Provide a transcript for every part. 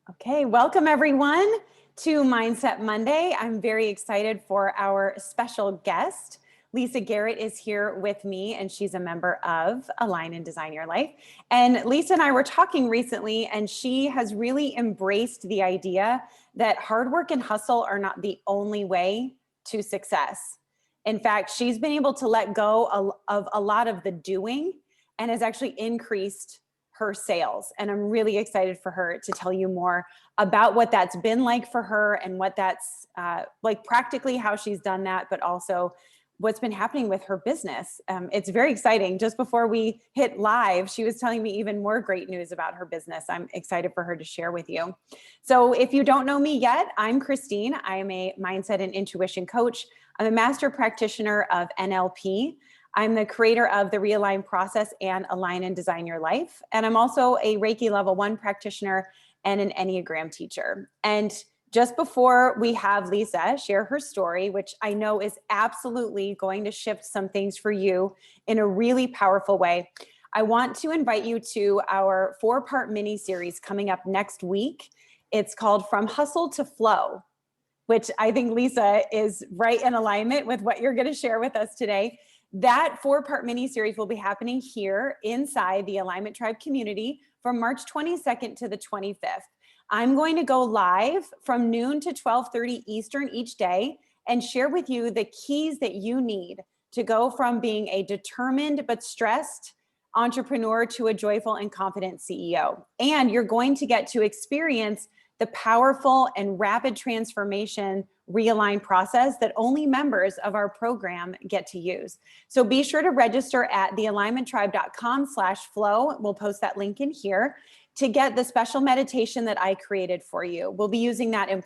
Okay, welcome everyone to Mindset Monday. I'm very excited for our special guest. Lisa Garrett is here with me, and she's a member of Align and Design Your Life. And Lisa and I were talking recently, and she has really embraced the idea that hard work and hustle are not the only way to success. In fact, she's been able to let go of a lot of the doing and has actually increased her sales. And I'm really excited for her to tell you more about what that's been like for her and what that's like practically how she's done that, but also what's been happening with her business. It's very exciting. Just before we hit live, she was telling me even more great news about her business. I'm excited for her to share with you. So if you don't know me yet, I'm Christine. I am a mindset and intuition coach. I'm a master practitioner of NLP. I'm the creator of the Realign Process and Align and Design Your Life. And I'm also a Reiki Level 1 practitioner and an Enneagram teacher. And just before we have Lisa share her story, which I know is absolutely going to shift some things for you in a really powerful way, I want to invite you to our 4-part mini series coming up next week. It's called From Hustle to Flow, which I think Lisa is right in alignment with what you're going to share with us today. That 4-part mini series will be happening here inside the Alignment Tribe community from March 22nd to the 25th. I'm going to go live from noon to 12:30 Eastern each day and share with you the keys that you need to go from being a determined but stressed entrepreneur to a joyful and confident CEO. And you're going to get to experience the powerful and rapid transformation realign process that only members of our program get to use. So be sure to register at thealignmenttribe.com/flow. We'll post that link in here to get the special meditation that I created for you. We'll be using that in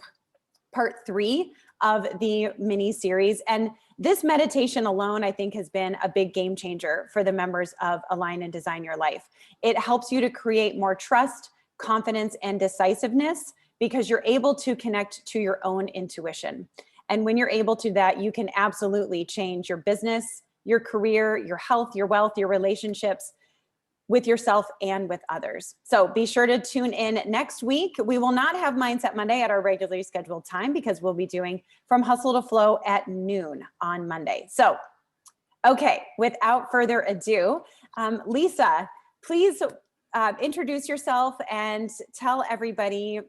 part 3 of the mini series. And this meditation alone, I think, has been a big game changer for the members of Align and Design Your Life. It helps you to create more trust, confidence, and decisiveness because you're able to connect to your own intuition. And when you're able to that, you can absolutely change your business, your career, your health, your wealth, your relationships with yourself and with others. So be sure to tune in next week. We will not have Mindset Monday at our regularly scheduled time because we'll be doing From Hustle to Flow at noon on Monday. So, okay, without further ado, Lisa, please introduce yourself and tell everybody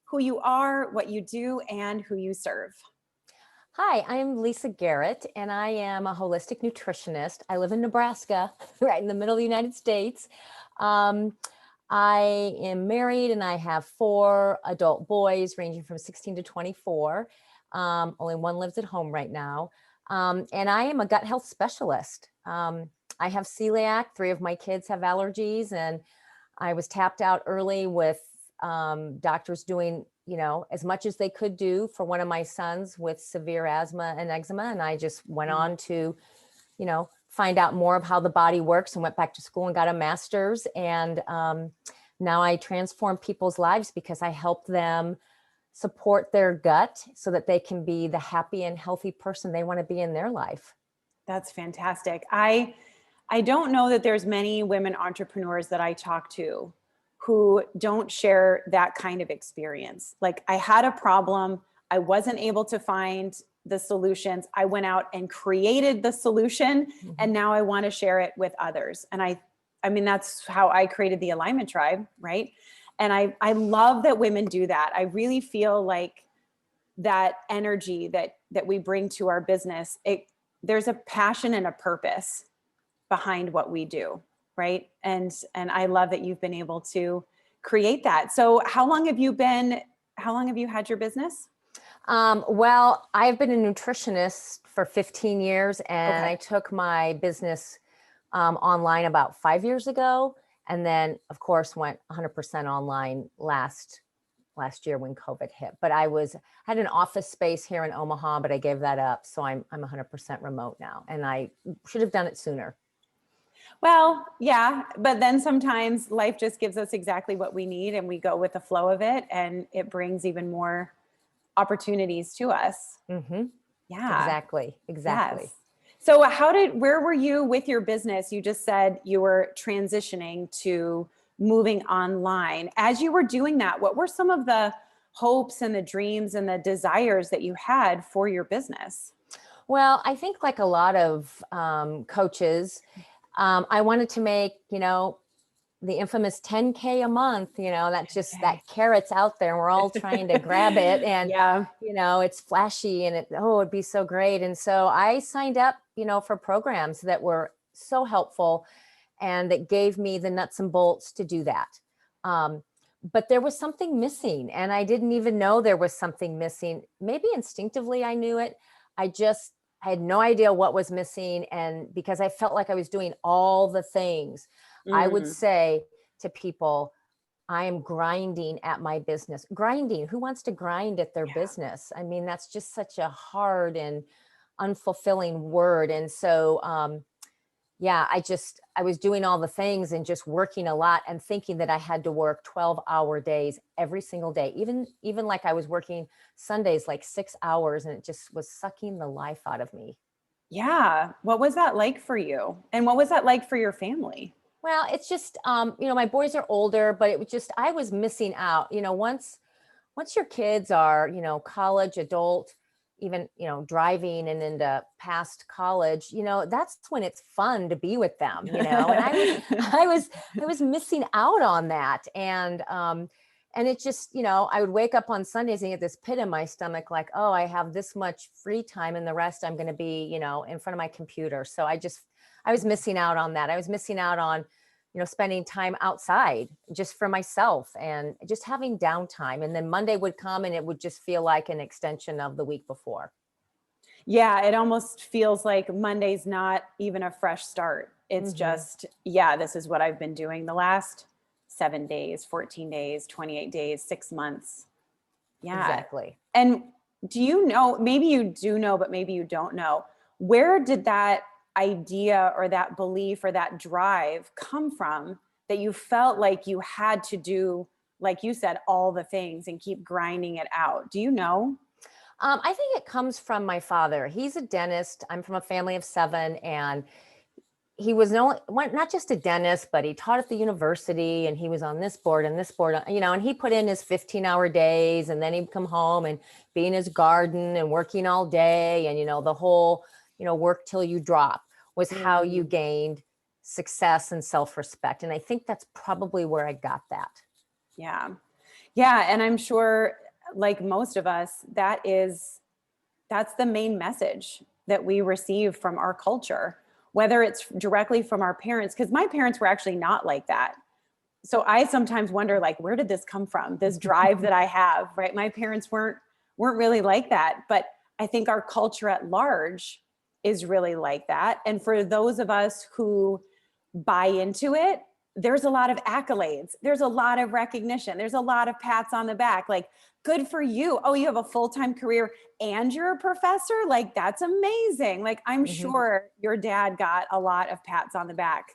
who you are, what you do, and who you serve. Hi, I'm Lisa Garrett, and I am a holistic nutritionist. I live in Nebraska, right in the middle of the United States. I am married, and I have 4 adult boys ranging from 16 to 24. Only one lives at home right now. And I am a gut health specialist. I have celiac. 3 of my kids have allergies, and I was tapped out early with doctors doing as much as they could do for one of my sons with severe asthma and eczema. And I just went on to, find out more of how the body works and went back to school and got a master's. And now I transform people's lives because I help them support their gut so that they can be the happy and healthy person they want to be in their life. That's fantastic. I don't know that there's many women entrepreneurs that I talk to who don't share that kind of experience. Like, I had a problem, I wasn't able to find the solutions. I went out and created the solution, and now I want to share it with others. And I mean, that's how I created the Alignment Tribe, right? And I love that women do that. I really feel like that energy that we bring to our business, there's a passion and a purpose behind what we do. Right. And I love that you've been able to create that. So how long have you had your business? Well, I've been a nutritionist for 15 years, and I took my business online about 5 years ago. And then, of course, went 100% online last year when COVID hit. But I had an office space here in Omaha, but I gave that up. So I'm 100% remote now, and I should have done it sooner. Well, yeah, but then sometimes life just gives us exactly what we need, and we go with the flow of it, and it brings even more opportunities to us. Mm-hmm. Yeah, exactly. Yes. So where were you with your business? You just said you were transitioning to moving online. As you were doing that, what were some of the hopes and the dreams and the desires that you had for your business? Well, I think like a lot of coaches, I wanted to make, the infamous 10K a month, that carrot's out there and we're all trying to grab it. And, Yeah. it's flashy and it'd be so great. And so I signed up, for programs that were so helpful and that gave me the nuts and bolts to do that. But there was something missing and I didn't even know there was something missing. Maybe instinctively I knew it. I had no idea what was missing. And because I felt like I was doing all the things, I would say to people, I am grinding at my business. Grinding, who wants to grind at their business? I mean, that's just such a hard and unfulfilling word. And so, I was doing all the things and just working a lot and thinking that I had to work 12-hour days every single day, even like I was working Sundays, like 6 hours, and it just was sucking the life out of me. Yeah. What was that like for you? And what was that like for your family? Well, it's just, my boys are older, but it was just, I was missing out, once your kids are, college, adult, even, driving and into past college, that's when it's fun to be with them, and I was missing out on that. And it just, I would wake up on Sundays and get this pit in my stomach, like, oh, I have this much free time and the rest I'm going to be, in front of my computer. So I was missing out on that. I was missing out on, spending time outside just for myself and just having downtime. And then Monday would come and it would just feel like an extension of the week before. Yeah, it almost feels like Monday's not even a fresh start. It's just, this is what I've been doing the last 7 days, 14 days, 28 days, 6 months. Yeah. Exactly. And do you know, maybe you do know, but maybe you don't know, where did that idea or that belief or that drive come from that you felt like you had to do, like you said, all the things and keep grinding it out? Do you know? I think it comes from my father. He's a dentist. I'm from a family of 7, and he was not just a dentist, but he taught at the university and he was on this board and this board, and he put in his 15-hour days, and then he'd come home and be in his garden and working all day. And, the whole, work till you drop was how you gained success and self-respect. And I think that's probably where I got that. Yeah. Yeah. And I'm sure, like most of us, that's the main message that we receive from our culture, whether it's directly from our parents, because my parents were actually not like that. So I sometimes wonder, like, where did this come from? This drive that I have, right? My parents weren't really like that, but I think our culture at large is really like that. And for those of us who buy into it, there's a lot of accolades. There's a lot of recognition. There's a lot of pats on the back. Like, good for you. Oh, you have a full-time career and you're a professor? Like, that's amazing. Like, I'm sure your dad got a lot of pats on the back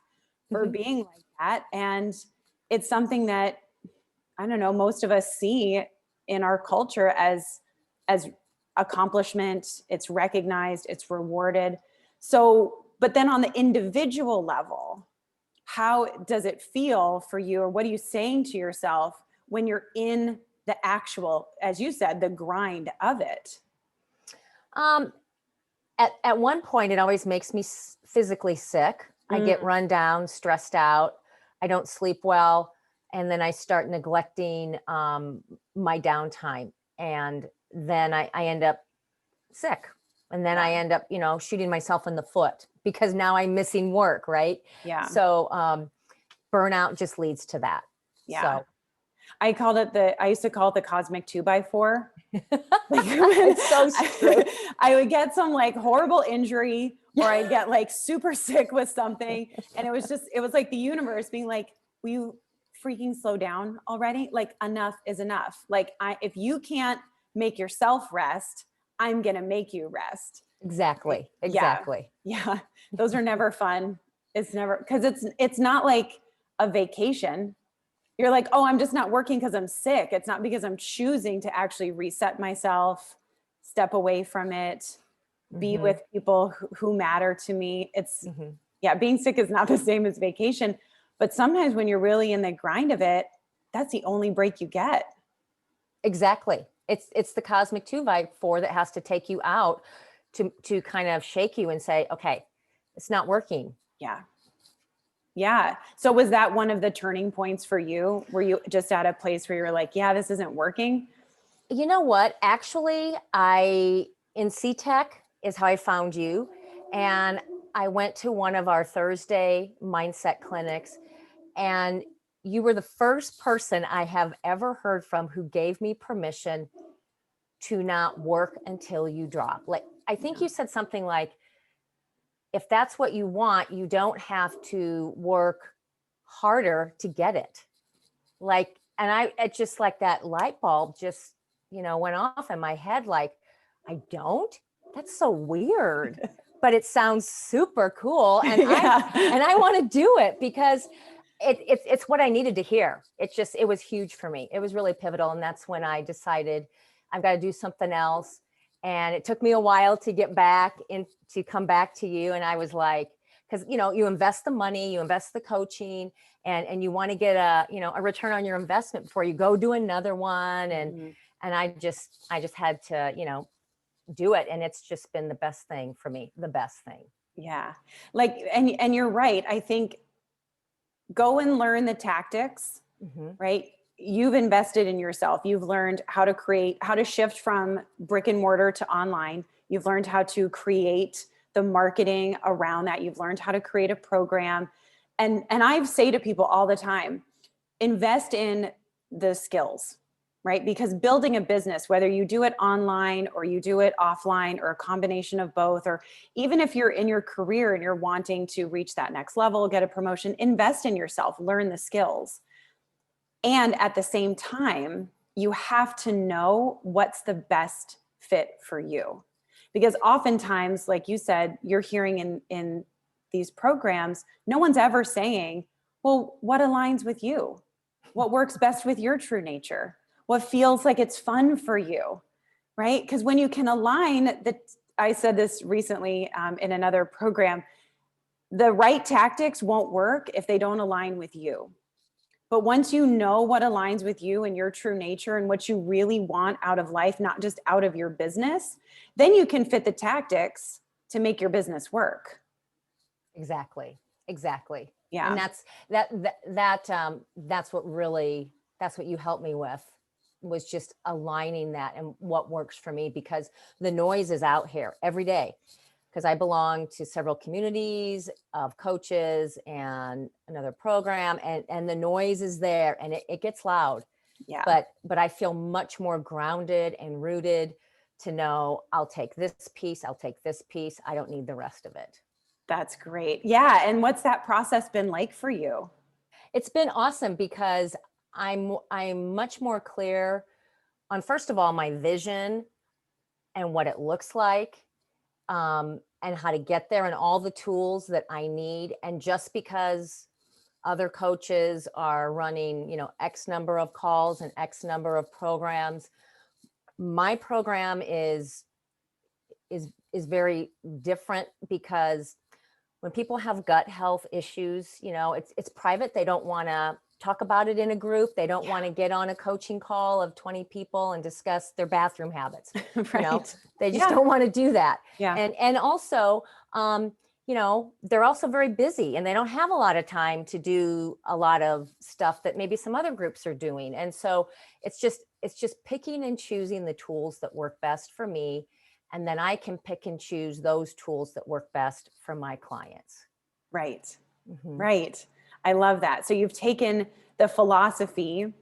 for being like that. And it's something that, I don't know, most of us see in our culture as accomplishment. It's recognized, it's rewarded. So, but then on the individual level, how does it feel for you, or what are you saying to yourself when you're in the actual, as you said, the grind of it? At one point, it always makes me physically sick. I get run down, stressed out. I don't sleep well. And then I start neglecting my downtime. And then I end up sick. And then I end up, shooting myself in the foot because now I'm missing work. Right. Yeah. So burnout just leads to that. Yeah. So. I used to call it the cosmic 2x4. It's so true. I would get some like horrible injury, or I'd get like super sick with something. And it was like the universe being like, will you freaking slow down already? Like, enough is enough. Like, if you can't make yourself rest, I'm going to make you rest. Exactly. Yeah. Those are never fun. It's never, because it's not like a vacation. You're like, oh, I'm just not working because I'm sick. It's not because I'm choosing to actually reset myself, step away from it, be with people who matter to me. It's, being sick is not the same as vacation. But sometimes when you're really in the grind of it, that's the only break you get. Exactly. It's the cosmic 2x4 that has to take you out to kind of shake you and say, okay, it's not working. Yeah. Yeah. So was that one of the turning points for you? Were you just at a place where you're like, yeah, this isn't working? You know what? Actually, in C-Tech is how I found you. And I went to one of our Thursday mindset clinics, and you were the first person I have ever heard from who gave me permission to not work until you drop. Like, I think you said something like, if that's what you want, you don't have to work harder to get it. Like, and it just like that light bulb just, went off in my head. Like, I don't, that's so weird, but it sounds super cool. And Yeah. I want to do it because it's what I needed to hear. It was huge for me. It was really pivotal. And that's when I decided I've got to do something else. And it took me a while to get back and to come back to you. And I was like, because, you invest the money, you invest the coaching, and you want to get a return on your investment before you go do another one. And I just had to, do it. And it's just been the best thing for me, the best thing. Yeah. Like, and you're right. I think go and learn the tactics, right? You've invested in yourself. You've learned how to shift from brick and mortar to online. You've learned how to create the marketing around that. You've learned how to create a program. And I say to people all the time, invest in the skills, right? Because building a business, whether you do it online or you do it offline or a combination of both, or even if you're in your career and you're wanting to reach that next level, get a promotion, invest in yourself, learn the skills. And at the same time, you have to know what's the best fit for you. Because oftentimes, like you said, you're hearing in these programs, no one's ever saying, well, what aligns with you? What works best with your true nature? What feels like it's fun for you, right? Because when you can align, I said this recently in another program, the right tactics won't work if they don't align with you. But once you know what aligns with you and your true nature and what you really want out of life, not just out of your business, then you can fit the tactics to make your business work. Exactly. Yeah. And that's what you helped me with, was just aligning that and what works for me, because the noise is out here every day. Because I belong to several communities of coaches and another program, and the noise is there, and it gets loud. Yeah. But I feel much more grounded and rooted to know I'll take this piece, I don't need the rest of it. That's great. Yeah. And what's that process been like for you? It's been awesome because I'm much more clear on, first of all, my vision and what it looks like. And how to get there and all the tools that I need. And just because other coaches are running, X number of calls and X number of programs, my program is very different, because when people have gut health issues, it's private. They don't want to talk about it in a group. They don't want to get on a coaching call of 20 people and discuss their bathroom habits. Right. They just don't want to do that. Yeah. And also, they're also very busy, and they don't have a lot of time to do a lot of stuff that maybe some other groups are doing. And so it's just picking and choosing the tools that work best for me. And then I can pick and choose those tools that work best for my clients. Right. Right. I love that. So you've taken the philosophy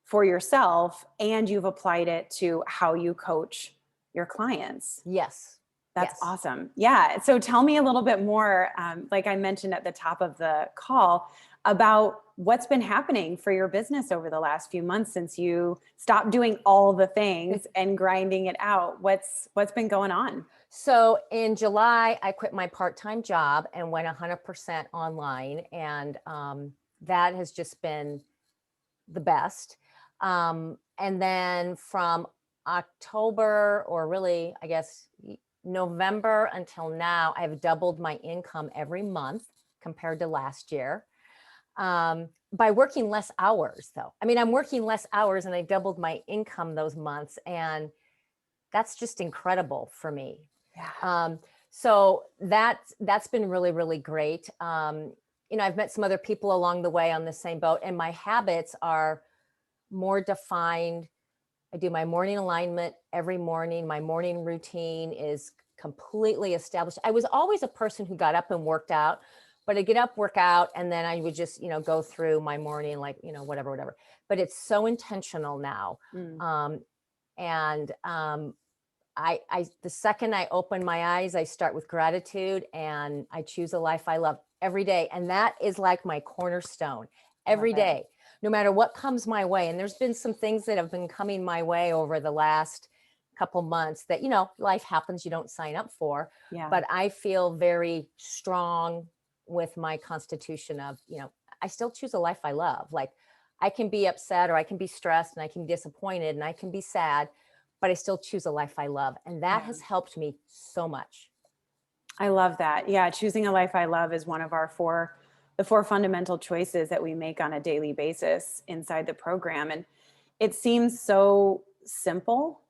for yourself and you've applied it to how you coach your clients. Yes. That's awesome. Yeah. So tell me a little bit more, like I mentioned at the top of the call, about what's been happening for your business over the last few months since you stopped doing all the things and grinding it out. What's been going on? So in July, I quit my part-time job and went 100% online. And that has just been the best. And then from October, or really, I guess, November until now, I've doubled my income every month compared to last year. by working less hours though. I mean, I'm working less hours and I doubled my income those months, and that's just incredible for me. Yeah. So that's been really, really great. I've met some other people along the way on the same boat, and my habits are more defined. I do my morning alignment every morning. My morning routine is completely established. I was always a person who got up and worked out, but I get up, work out, and then I would just, go through my morning, like, whatever. But it's so intentional now. Mm. And the second I open my eyes, I start with gratitude and I choose a life I love every day. And that is like my cornerstone every Love it. day, no matter what comes my way. And there's been some things that have been coming my way over the last couple months that, life happens, you don't sign up for. Yeah. But I feel very strong with my constitution of, I still choose a life I love. Like, I can be upset, or I can be stressed, and I can be disappointed, and I can be sad, but I still choose a life I love. And that has helped me so much. I love that. Yeah. Choosing a life I love is one of the four fundamental choices that we make on a daily basis inside the program. And it seems so simple,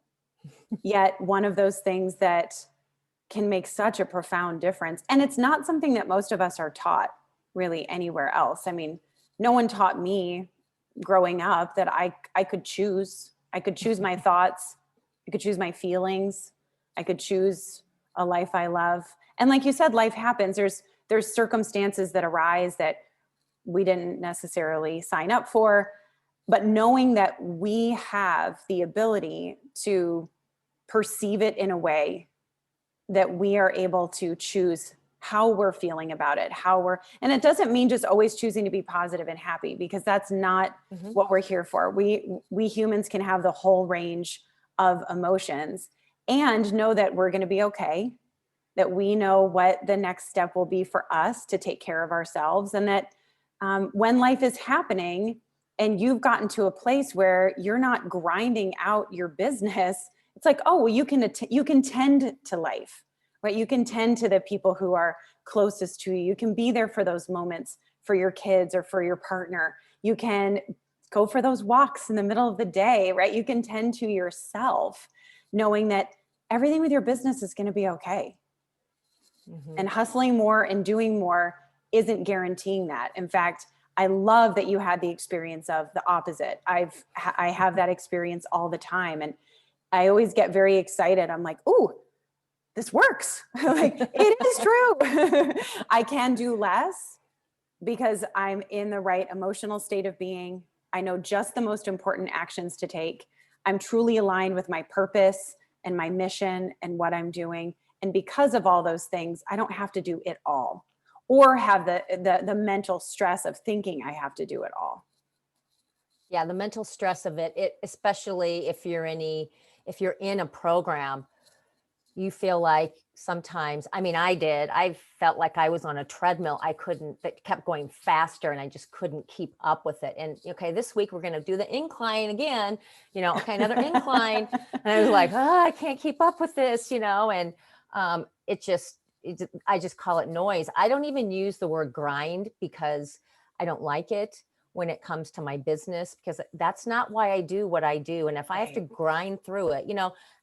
yet one of those things that can make such a profound difference. And it's not something that most of us are taught really anywhere else. I mean, no one taught me growing up that I could choose. I could choose my thoughts. I could choose my feelings. I could choose a life I love. And like you said, life happens. There's circumstances that arise that we didn't necessarily sign up for, but knowing that we have the ability to perceive it in a way that we are able to choose how we're feeling about it, and it doesn't mean just always choosing to be positive and happy, because that's not what we're here for. We humans can have the whole range of emotions and know that we're going to be okay, that we know what the next step will be for us to take care of ourselves. And that when life is happening and you've gotten to a place where you're not grinding out your business, it's like, oh, well, you can tend to life, right? You can tend to the people who are closest to you. You can be there for those moments for your kids or for your partner. You can go for those walks in the middle of the day, right? You can tend to yourself, knowing that everything with your business is going to be okay. And hustling more and doing more isn't guaranteeing that. In fact, I love that you had the experience of the opposite. I have that experience all the time. And I always get very excited. I'm like, ooh, this works. Like, it is true. I can do less because I'm in the right emotional state of being. I know just the most important actions to take. I'm truly aligned with my purpose and my mission and what I'm doing. And because of all those things, I don't have to do it all, or have the mental stress of thinking I have to do it all. Yeah, the mental stress of it, especially if you're in a program, you feel like sometimes, I mean, I felt like I was on a treadmill. That kept going faster, and I just couldn't keep up with it. And okay, this week we're going to do the incline again, okay, another incline. And I was like, oh, I can't keep up with this, and I just call it noise. I don't even use the word grind because I don't like it when it comes to my business, because that's not why I do what I do. And if I have to grind through it,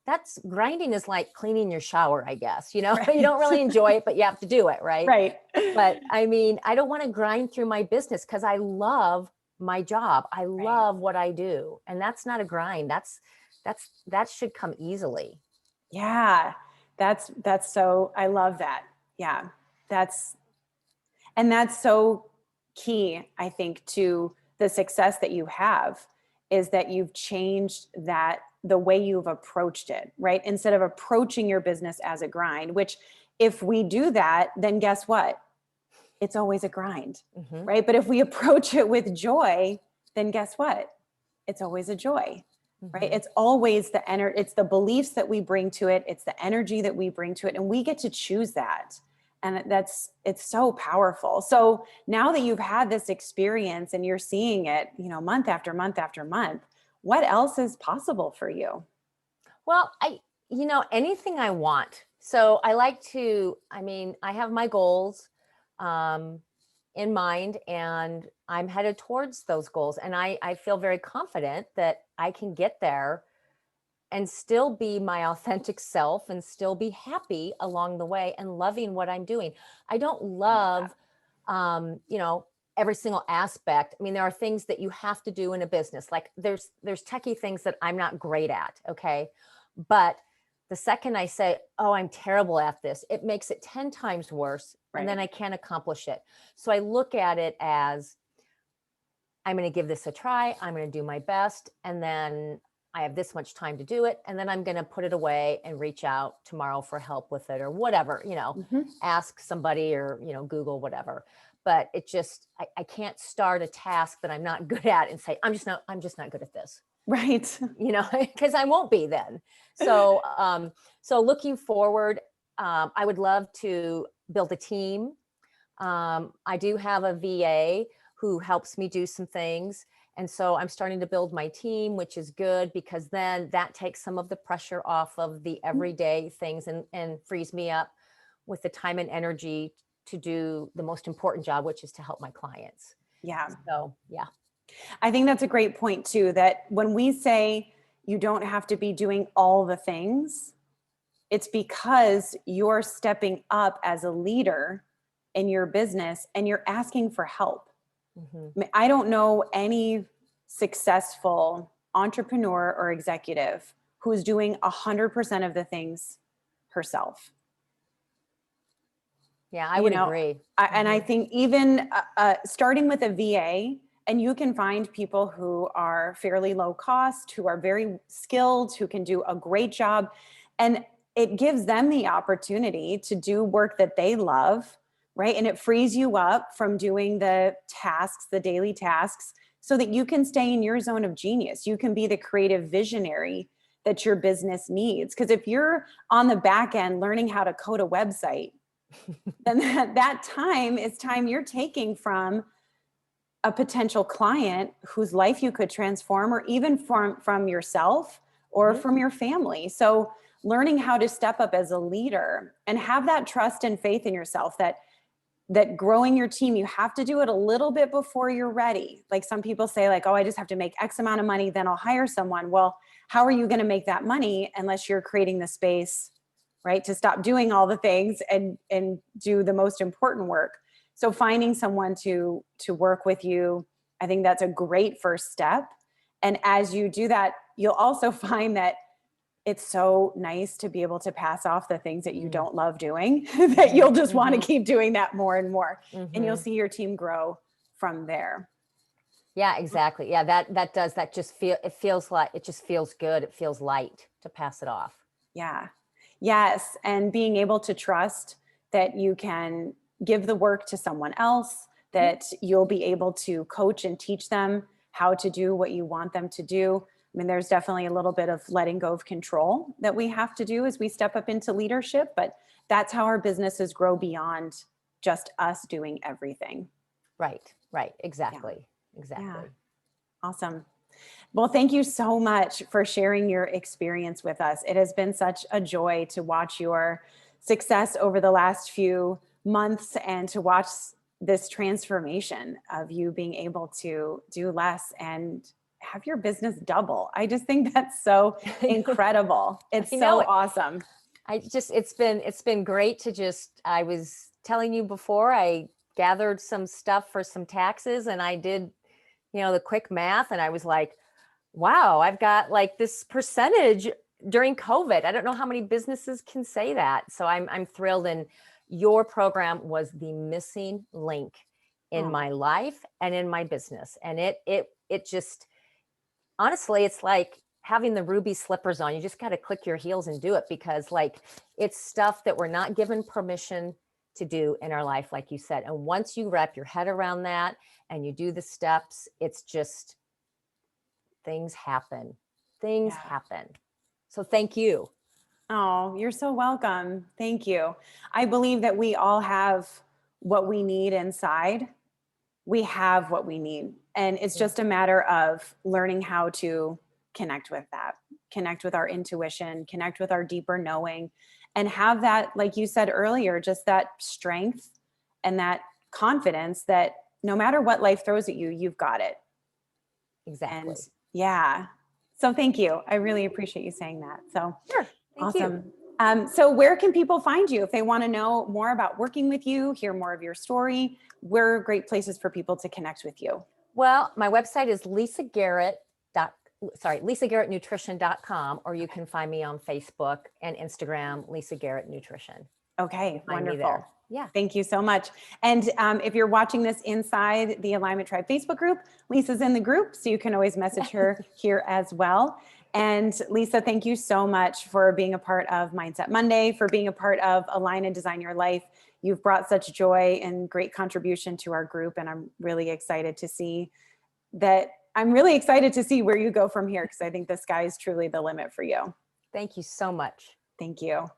that's grinding is like cleaning your shower, I guess, Right. You don't really enjoy it, but you have to do it. Right. Right. But I mean, I don't want to grind through my business because I love my job. I love what I do. And that's not a grind. That should come easily. Yeah. That's so, I love that. Yeah. That's so key, I think, to the success that you have, is that you've changed the way you've approached it, right? Instead of approaching your business as a grind, which if we do that, then guess what? It's always a grind, right? But if we approach it with joy, then guess what? It's always a joy, right? It's always it's the beliefs that we bring to it. It's the energy that we bring to it. And we get to choose that. And it's so powerful. So now that you've had this experience and you're seeing it, month after month after month, what else is possible for you? Well, anything I want. So I have my goals. And in mind, and I'm headed towards those goals. And I feel very confident that I can get there and still be my authentic self and still be happy along the way and loving what I'm doing. I don't love, you know, every single aspect. I mean, there are things that you have to do in a business. Like there's techie things that I'm not great at. Okay. But the second I say, oh, I'm terrible at this, it makes it 10 times worse. And then I can't accomplish it. So I look at it as, I'm going to give this a try. I'm going to do my best. And then I have this much time to do it. And then I'm going to put it away and reach out tomorrow for help with it or whatever, you know, ask somebody or, you know, Google, whatever. But it just, I can't start a task that I'm not good at and say, I'm just not good at this. Right. You know, because I won't be then. So, so looking forward, I would love to build a team. I do have a VA who helps me do some things. And so I'm starting to build my team, which is good because then that takes some of the pressure off of the everyday things and frees me up with the time and energy to do the most important job, which is to help my clients. Yeah. So, yeah. I think that's a great point too, that when we say you don't have to be doing all the things, it's because you're stepping up as a leader in your business and you're asking for help. I mean, I don't know any successful entrepreneur or executive who's doing 100% of the things herself. Yeah, I would agree. And I think even starting with a VA, and you can find people who are fairly low cost, who are very skilled, who can do a great job. And it gives them the opportunity to do work that they love, right? And it frees you up from doing the tasks, the daily tasks, so that you can stay in your zone of genius. You can be the creative visionary that your business needs. Because if you're on the back end learning how to code a website, then that time is time you're taking from a potential client whose life you could transform, or even from yourself or from your family. So learning how to step up as a leader and have that trust and faith in yourself, that growing your team, you have to do it a little bit before you're ready. Like some people say like, oh, I just have to make X amount of money, then I'll hire someone. Well, how are you going to make that money unless you're creating the space, right, to stop doing all the things and do the most important work? So finding someone to work with you, I think that's a great first step. And as you do that, you'll also find that it's so nice to be able to pass off the things that you don't love doing, that you'll just want to keep doing that more and more. And you'll see your team grow from there. Yeah, exactly. Yeah, that just feels like, it just feels good. It feels light to pass it off. Yeah. Yes. And being able to trust that you can give the work to someone else, that you'll be able to coach and teach them how to do what you want them to do. I mean, there's definitely a little bit of letting go of control that we have to do as we step up into leadership, but that's how our businesses grow beyond just us doing everything. Right. Exactly. Yeah. Awesome. Well, thank you so much for sharing your experience with us. It has been such a joy to watch your success over the last few months and to watch this transformation of you being able to do less and have your business double. I just think that's so incredible. It's so awesome. It's been great to just, I was telling you before, I gathered some stuff for some taxes and I did, you know, the quick math and I was like, wow, I've got like this percentage during COVID. I don't know how many businesses can say that. So I'm thrilled. And your program was the missing link in my life and in my business. And it just, honestly, it's like having the ruby slippers on. You just got to click your heels and do it, because like it's stuff that we're not given permission to do in our life, like you said. And once you wrap your head around that and you do the steps, it's just, things happen. So thank you. Oh, you're so welcome. Thank you. I believe that we all have what we need inside. We have what we need. And it's just a matter of learning how to connect with that, connect with our intuition, connect with our deeper knowing, and have that, like you said earlier, just that strength and that confidence that no matter what life throws at you, you've got it. Exactly. And yeah. So thank you. I really appreciate you saying that. So Sure. Thank you. awesome. So where can people find you if they want to know more about working with you, hear more of your story? Where are great places for people to connect with you? Well, my website is lisagarrettnutrition.com, or you can find me on Facebook and Instagram, Lisa Garrett Nutrition. Okay, Find me wonderful. there. Yeah. Thank you so much. And if you're watching this inside the Alignment Tribe Facebook group, Lisa's in the group, so you can always message her here as well. And Lisa, thank you so much for being a part of Mindset Monday, for being a part of Align and Design Your Life. You've brought such joy and great contribution to our group, and I'm really excited to see that. I'm really excited to see where you go from here, because I think the sky is truly the limit for you. Thank you so much. Thank you.